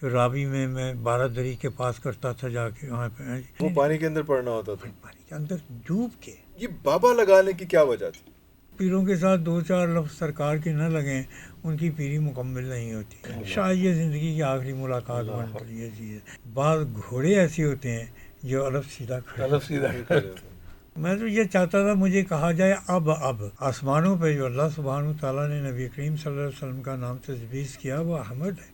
جو رابی میں 12 دری کے پاس کرتا تھا جا کے وہاں پہ وہ پانی کے اندر پڑنا ہوتا تھا. پانی کے اندر ڈوب کے. یہ بابا لگانے کی کیا وجہ تھی؟ پیروں کے ساتھ 2-4 لفظ سرکار کے نہ لگیں ان کی پیری مکمل نہیں ہوتی. شاید یہ زندگی کی آخری ملاقات بنتی ہے چیز. بعض گھوڑے ایسے ہوتے ہیں جو الف سیدھا کھڑے. میں تو یہ چاہتا تھا مجھے کہا جائے اب آسمانوں پہ جو اللہ سبحانہ تعالیٰ نے نبی کریم صلی اللہ علیہ وسلم کا نام تجویز کیا وہ احمد ہے.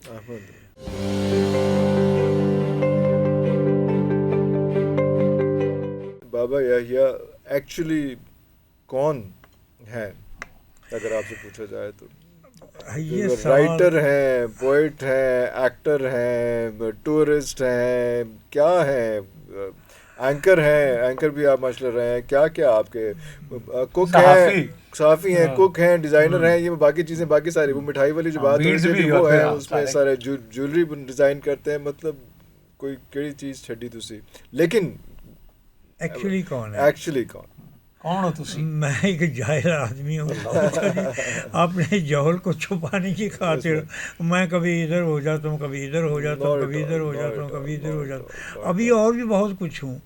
بابا یحییٰ ایکچولی کون ہیں اگر آپ سے پوچھا جائے تو؟ یہ رائٹر ہیں، پوئٹ ہیں، ایکٹر ہیں، ٹورسٹ ہیں، کیا ہیں؟ اینکر ہیں، اینکر بھی آپ ماشاء اللہ رہے ہیں. کیا کیا آپ کے کوک ہیں، صحافی ہیں، کوک ہیں، ڈیزائنر ہیں، یہ باقی چیزیں باقی ساری. وہ مٹھائی والی جو بات ہوئی وہ ہے، اس میں سارے جویلری ڈیزائن کرتے ہیں. مطلب کوئی کیڑی چیز چھڈی تسی. لیکن ایکچولی کون ہے؟ ایکچولی کون ہو تسی؟ میں ایک جاہل آدمی ہوں. اپنے جوہل کو چھپانے کی خاطر میں کبھی ادھر ہو جاتا ہوں، کبھی ادھر ہو جاتا ہوں، کبھی ادھر ہو جاتا ہوں، کبھی ادھر ہو جاتا ہوں. ابھی اور بھی بہت کچھ ہوں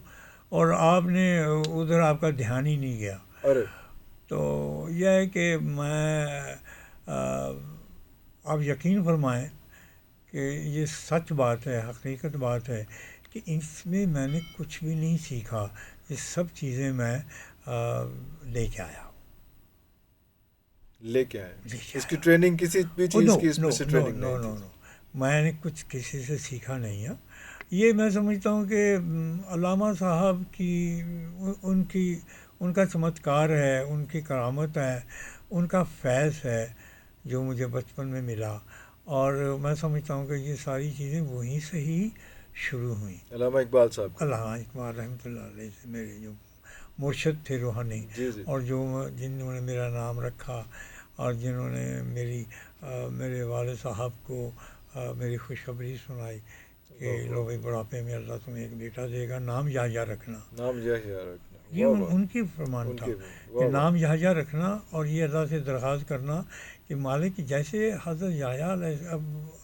اور آپ نے ادھر آپ کا دھیان ہی نہیں گیا. تو یہ ہے کہ میں آپ یقین فرمائیں کہ یہ سچ بات ہے، حقیقت بات ہے کہ اس میں میں نے کچھ بھی نہیں سیکھا. یہ سب چیزیں میں لے کے آیا ہوں. لے کے آئے اس کی ٹریننگ کسی بھی چیز کی اس میں سے ٹریننگ نہیں تھی؟ میں نے کچھ کسی سے سیکھا نہیں ہے. یہ میں سمجھتا ہوں کہ علامہ صاحب کی ان کا چمتکار ہے، ان کی کرامت ہے، ان کا فیض ہے جو مجھے بچپن میں ملا. اور میں سمجھتا ہوں کہ یہ ساری چیزیں وہیں سے ہی شروع ہوئیں. علامہ اقبال صاحب، علامہ اقبال رحمۃ اللہ علیہ سے میرے جو مرشد تھے روحانی، اور جنہوں نے میرا نام رکھا اور جنہوں نے میرے والد صاحب کو میری خوشخبری سنائی کہ لو بھائی بڑھاپے میں اللہ تمہیں ایک بیٹا دے گا، نام یحییٰ رکھنا. یہ ان کی فرمان تھا کہ نام یحییٰ رکھنا اور یہ اللہ سے درخواست کرنا کہ مالک جیسے حضرت یحییٰ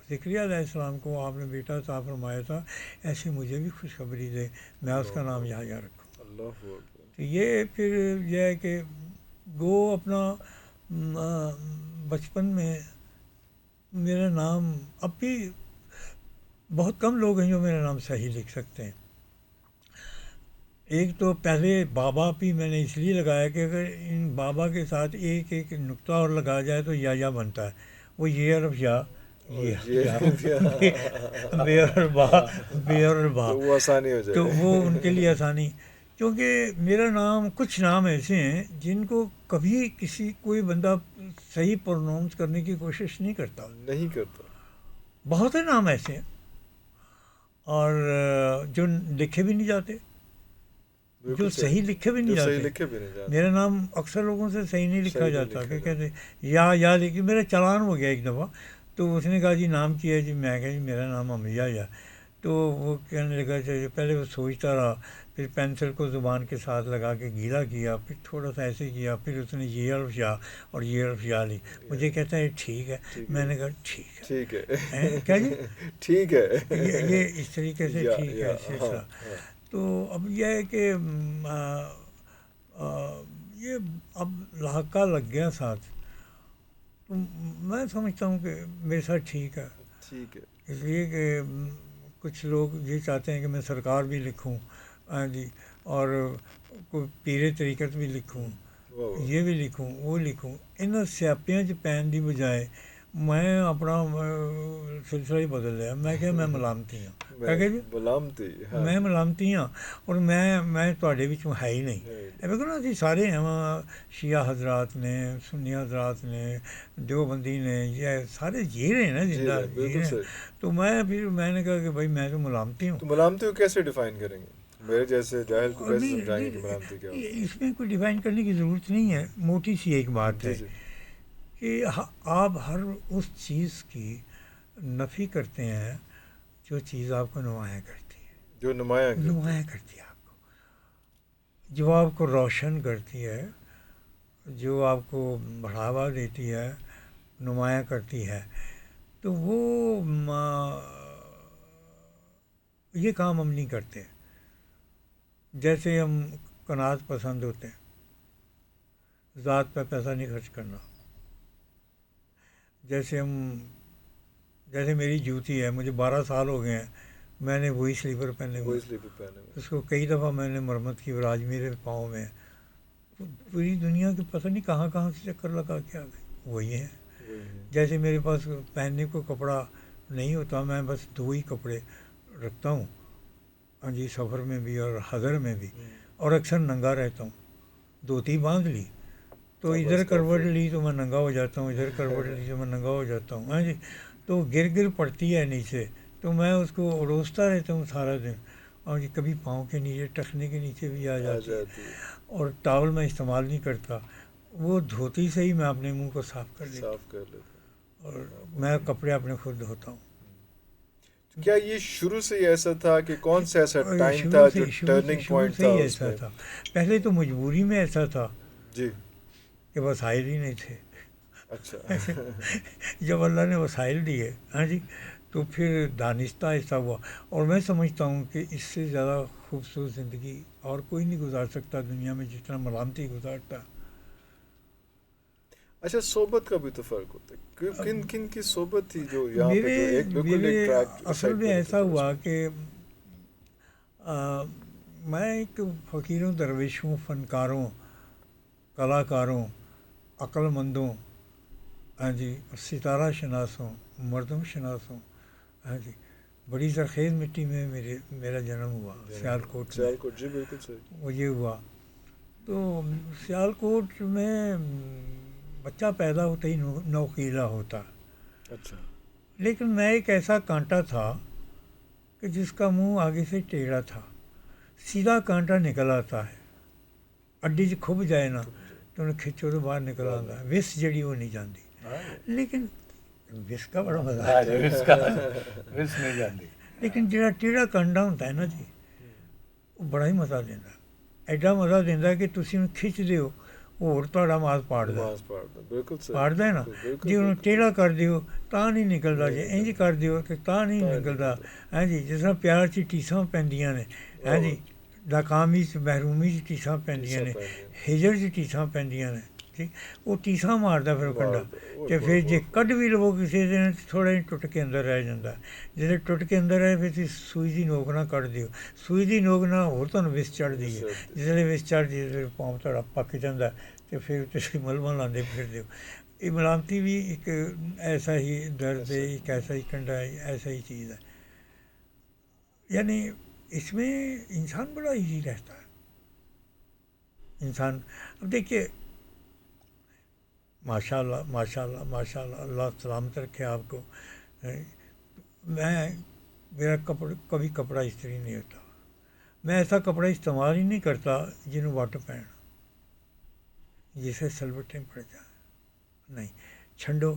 زکریا علیہ السلام کو آپ نے بیٹا عطا فرمایا تھا ایسے مجھے بھی خوشخبری دے، میں اس کا نام یحییٰ رکھوں. تو یہ پھر یہ ہے کہ اپنا بچپن میں میرا نام، اب بھی بہت کم لوگ ہیں جو میرا نام صحیح لکھ سکتے ہیں. ایک تو پہلے بابا بھی میں نے اس لیے لگایا کہ اگر ان بابا کے ساتھ ایک ایک نقطہ اور لگایا جائے تو یا بنتا ہے. وہ یہ حرف یا، بے اور با، تو وہ ان کے لیے آسانی. کیونکہ میرا نام، کچھ نام ایسے ہیں جن کو کبھی کوئی بندہ صحیح پروناؤنس کرنے کی کوشش نہیں کرتا. بہت سے نام ایسے ہیں اور جو لکھے بھی نہیں جاتے، جو صحیح لکھے بھی نہیں جاتے. میرا نام اکثر لوگوں سے صحیح نہیں لکھا جاتا کہ کہتے یا لکھی. میرا چلان ہو گیا ایک دفعہ، تو اس نے کہا جی نام کیا ہے؟ جی میں کہا جی میرا نام امیہ یا. تو وہ کہنے لگا پہلے وہ سوچتا رہا، پھر پینسل کو زبان کے ساتھ لگا کے گیلا کیا، پھر تھوڑا سا ایسے کیا، پھر اس نے یہ حرف یا اور یہ حرف یا لی. مجھے کہتا ہے ٹھیک ہے. میں نے کہا ٹھیک ہے کیا جی ٹھیک ہے، یہ اس طریقے سے ٹھیک ہے سلسلہ. تو اب یہ ہے کہ یہ اب لاحقہ لگ گیا ساتھ، تو میں سمجھتا ہوں کہ میرے ساتھ ٹھیک ہے. اس لیے کہ کچھ لوگ یہ چاہتے ہیں کہ میں سرکار بھی لکھوں جی، اور کوئی پیر طریقت بھی لکھوں، یہ بھی لکھوں، وہ لکھوں. ان سیاپیاں پین دی بجائے میں اپنا سلسلہ ہی بدل لیا. میں کہ میں ملامتی ہوں، میں ملامتی ہوں، اور میں تواڈے وچ ہے ہی نہیں. دیکھو نا جی سارے ہیں شیعہ حضرات نے، سنی حضرات نے، دیوبندی نے، یہ سارے جی رہے ہیں نا، زندہ جی رہے ہیں. تو میں نے کہا کہ بھائی میں تو ملامتی ہوں. تو ملامتی کو کیسے ڈیفائن کریں گے؟ میرے جیسے جاہل کو کیسے سمجھائیں گے کہ ملامتی کیا ہوتا ہے؟ اس میں کوئی ڈیفائن کرنے کی ضرورت نہیں ہے. موٹی سی ایک بات ہے کہ آپ ہر اس چیز کی نفی کرتے ہیں جو چیز آپ کو نمایاں کرتی ہے، جو نمایاں کرتی ہے آپ کو، جو آپ کو روشن کرتی ہے، جو آپ کو بڑھاوا دیتی ہے، نمایاں کرتی ہے. تو وہ یہ کام ہم نہیں کرتے. جیسے ہم قناعت پسند ہوتے ہیں, ذات پہ پیسہ نہیں خرچ کرنا. جیسے میری جوتی ہے, مجھے 12 سال ہو گئے ہیں, میں نے وہی سلیپر پہنے ہوئے, اس کو کئی دفعہ میں نے مرمت کی, اور آج میرے پاؤں میں پوری دنیا کے پتہ نہیں کہاں کہاں سے چکر لگا کے آ گئے, وہی ہیں. جیسے میرے پاس پہننے کو کپڑا نہیں ہوتا, میں بس 2 ہی کپڑے رکھتا ہوں, ہاں جی, سفر میں بھی اور حضر میں بھی, اور اکثر ننگا رہتا ہوں. دھوتی باندھ لی تو ادھر کروٹ لی تو میں ننگا ہو جاتا ہوں, ادھر کروٹ لی تو میں ننگا ہو جاتا ہوں, ہاں جی. تو گر پڑتی ہے نیچے, تو میں اس کو اڑوستا رہتا ہوں سارا دن, اور جی کبھی پاؤں کے نیچے, ٹخنے کے نیچے بھی آ جاتی ہے. اور ٹاول میں استعمال نہیں کرتا, وہ دھوتی سے ہی میں اپنے منہ کو صاف کر لیتا ہوں, اور میں کپڑے اپنے خود دھوتا ہوں. کیا یہ شروع سے ہی ایسا تھا کہ کون سا ایسا ٹائم تھا جو ٹرننگ پوائنٹ تھا اس میں؟ پہلے تو مجبوری میں ایسا تھا جی کہ وسائل ہی نہیں تھے. اچھا. جب اللہ نے وسائل دیے, ہاں جی, تو پھر دانستہ ایسا ہوا. اور میں سمجھتا ہوں کہ اس سے زیادہ خوبصورت زندگی اور کوئی نہیں گزار سکتا دنیا میں جتنا ملامتی گزارتا. اچھا, صحبت کا بھی تو فرق ہوتا ہے. کن کی صحبت تھی جو یہاں پہ جو ایک بالکل ایک ٹریک اصل میں ایسا ہوا کہ میں ایک فقیروں, درویشوں, فنکاروں, کلاکاروں, عقل مندوں, ہاں جی, ستارہ شناسوں, مردم شناسوں, ہاں جی, بڑی زرخیز مٹی میں میرا جنم ہوا, سیالکوٹ میں. جی بالکل صحیح. وہ یہ ہوا تو سیالکوٹ میں بچہ پیدا ہوتا ہی نوخیلا ہوتا. اچھا. لیکن میں ایک ایسا کانٹا تھا کہ جس کا منہ آگے سے ٹیڑھا تھا, سیدھا کانٹا نکل آتا ہے, اڈی سے کھب جائے نا تو انہیں کھچو تو باہر نکل آتا ہے, وس جڑی وہ نہیں جانتی. لیکن وس کا بڑا مزہ ہے, لیکن جڑا ٹیڑھا کانٹا ہوتا ہے نا جی, وہ بڑا ہی مزہ دینا, ایڈا مزہ دینا کہ تسی انہیں کھچ دیو, اور تھوڑا ماس پاڑ دے نا جی. انہوں ٹیڑھا کر دیو تا نہیں نکلتا, جی انج کر دیو کہ تا نہیں نکلتا. ہاں جی, جس طرح پیار چ ٹیساں پیندیاں نے, ہاں جی, ناکامی چ محرومی چ ٹیساں پیندیاں نے, ہجر چ ٹیساں پیندیاں نے, ٹھیک, وہ ٹیساں مارتا پھر کنڈا, تو پھر جی کڈ بھی لو کسی دن تھوڑا جہا ٹوٹ کے اندر رہ جاتا. جسے ٹوٹ کے اندر رہے پھر سوئی کی نوک نہ کٹ دیو, سوئی کی نوک نہ ہو تمہیں وس چڑھ دی ہے, جسے وس چڑھ دی پھر پاؤں تھوڑا پک جاتا, تو پھر تسی ملمہ لاندے پھر دیو. یہ ملامتی بھی ایک ایسا ہی درد ہے, ایک ایسا ہی کنڈا ہے, ایسا ہی چیز ہے. یعنی اس میں انسان بڑا ایزی رہتا ہے. انسان اب دیکھیے, ماشاء اللہ ماشاء اللہ ماشاء اللہ, اللہ سلامت رکھے آپ کو. میرا کبھی کپڑا استری نہیں ہوتا, میں ایسا کپڑا استعمال ہی نہیں کرتا جنہوں واٹر پہن جسے سلوٹیں پڑ جائیں. نہیں, چھنڈو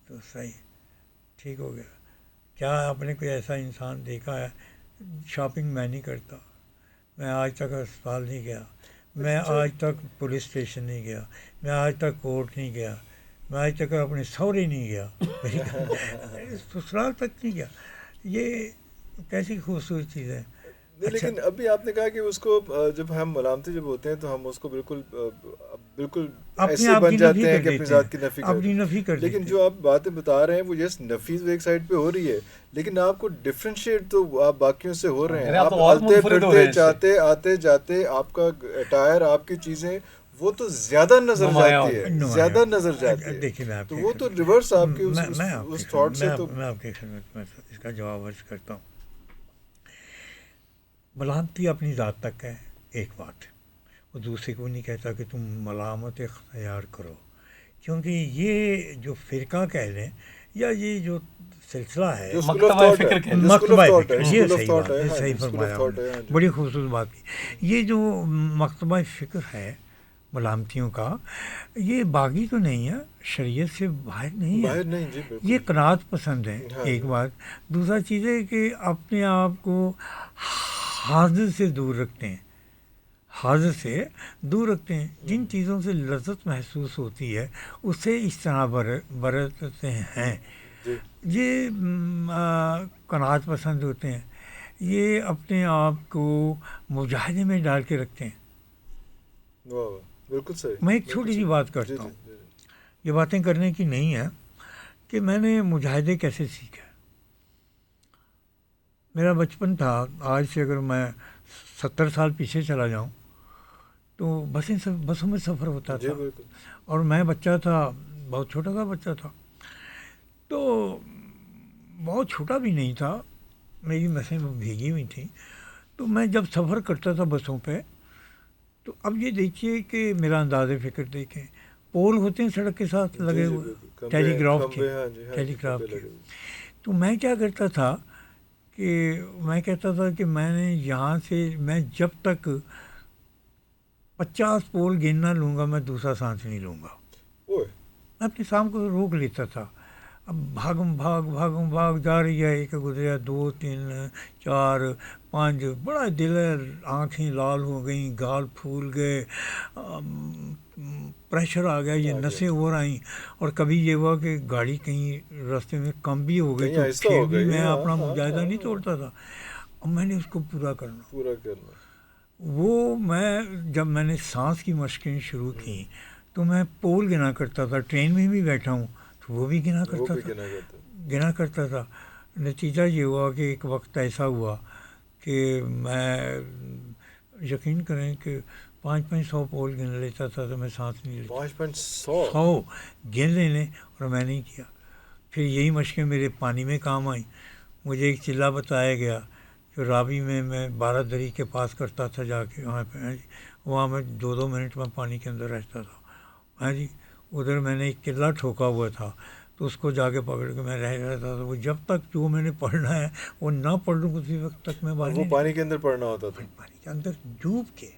تو صحیح, ٹھیک ہو گیا. کیا آپ نے کوئی ایسا انسان دیکھا ہے؟ شاپنگ میں نہیں کرتا, میں آج تک اسپتال نہیں گیا, میں آج تک پولیس اسٹیشن نہیں گیا, میں آج تک کورٹ نہیں گیا, میں آج تک اپنے سہرے نہیں گیا, سسرال تک نہیں گیا. یہ کیسی خوبصورت چیز ہے. لیکن ابھی آپ نے کہا کہ اس کو جب ہم ملامتی جب ہوتے ہیں تو ہم اس کو بالکل ایسے بن جاتے ہیں کہ اپنی ذات کی نفی کرتے ہیں. لیکن جو آپ باتیں بتا رہے ہیں وہ جس نفیز ایک سائڈ پہ ہو رہی ہے, لیکن آپ کو ڈفرینشیٹ تو آپ باقیوں سے ہو رہے ہیں. آپ چلتے پھرتے جاتے آتے جاتے, آپ کا اٹائر, آپ کی چیزیں وہ تو زیادہ نظر جاتی ہے, زیادہ نظر جاتی ہے. دیکھیے میں تو وہ تو ریورس آپ کے اس تھاٹ سے. تو میں آپ کی خدمت میں اس کا جواب عرض کرتا ہوں. ملامتی اپنی ذات تک ہے ایک بات, وہ دوسرے کو نہیں کہتا کہ تم ملامت اختیار کرو, کیونکہ یہ جو فرقہ کہہ لیں یا یہ جو سلسلہ ہے, مکتبہ فکر, یہ صحیح بات ہے, صحیح فرمایا, بڑی خوبصورت بات کی. یہ جو مکتبہ فکر ہے ملامتیوں کا, یہ باغی تو نہیں ہے, شریعت سے باہر نہیں ہے, یہ قناعت پسند ہے ایک بات. دوسرا چیز ہے کہ اپنے آپ کو حاضر سے دور رکھتے ہیں, حاضر سے دور رکھتے ہیں. جن چیزوں سے لذت محسوس ہوتی ہے اس سے اس طرح برتتے ہیں. یہ قناعت پسند ہوتے ہیں. یہ اپنے آپ کو مجاہدے میں ڈال کے رکھتے ہیں. واہ واہ، بالکل صحیح. میں ایک چھوٹی سی بات کرتا ہوں، یہ باتیں کرنے کی نہیں ہے کہ میں نے مجاہدے کیسے سیکھا. میرا بچپن تھا، آج سے اگر میں 70 سال پیچھے چلا جاؤں تو بسوں میں سفر ہوتا تھا، اور میں بچہ تھا، بہت چھوٹا سا بچہ تھا، تو بہت چھوٹا بھی نہیں تھا، میری نسیں بھیگی ہوئی تھیں. تو میں جب سفر کرتا تھا بسوں پہ، تو اب یہ دیکھیے کہ میرا انداز فکر دیکھیں، پول ہوتے ہیں سڑک کے ساتھ لگے ہوئے ٹیلی گراف کے. تو میں کیا کرتا تھا کہ میں کہتا تھا کہ میں نے یہاں سے، میں جب تک 50 پول گننا لوں گا میں دوسرا سانس نہیں لوں گا. میں اپنے سام کو روک لیتا تھا. اب بھاگ جا رہی ہے، ایک گزریا، 2 3 4 5، بڑا دل ہے، آنکھیں لال ہو گئیں، گال پھول گئے، پریشر آ گیا، یہ نسیں اور آئیں. اور کبھی یہ ہوا کہ گاڑی کہیں راستے میں کم بھی ہو گئی تو پھر بھی میں اپنا مجاہدہ نہیں توڑتا تھا. اب میں نے اس کو پورا کرنا. وہ جب میں نے سانس کی مشقیں شروع کی تو میں پول گنا کرتا تھا. ٹرین میں بھی بیٹھا ہوں تو وہ بھی گنا کرتا تھا. نتیجہ یہ ہوا کہ ایک وقت ایسا ہوا کہ میں یقین کریں کہ 500 پول گن لیتا تھا تو میں سانس نہیں لیتا. 100 گن لینے، اور میں نہیں کیا. پھر یہی مشقیں میرے پانی میں کام آئیں. مجھے ایک چلہ بتایا گیا کہ رابی میں 12 دری کے پاس کرتا تھا جا کے، وہاں میں 2 منٹ میں پانی کے اندر رہتا تھا. ہاں جی، ادھر میں نے ایک قلعہ ٹھوکا ہوا تھا تو اس کو جا کے پکڑ کے میں رہتا تھا. وہ جب تک جو میں نے پڑھنا ہے وہ نہ پڑھ لوں اسی وقت تک میں پانی کے اندر پڑھنا ہوتا تھا، پانی کے اندر ڈوب کے.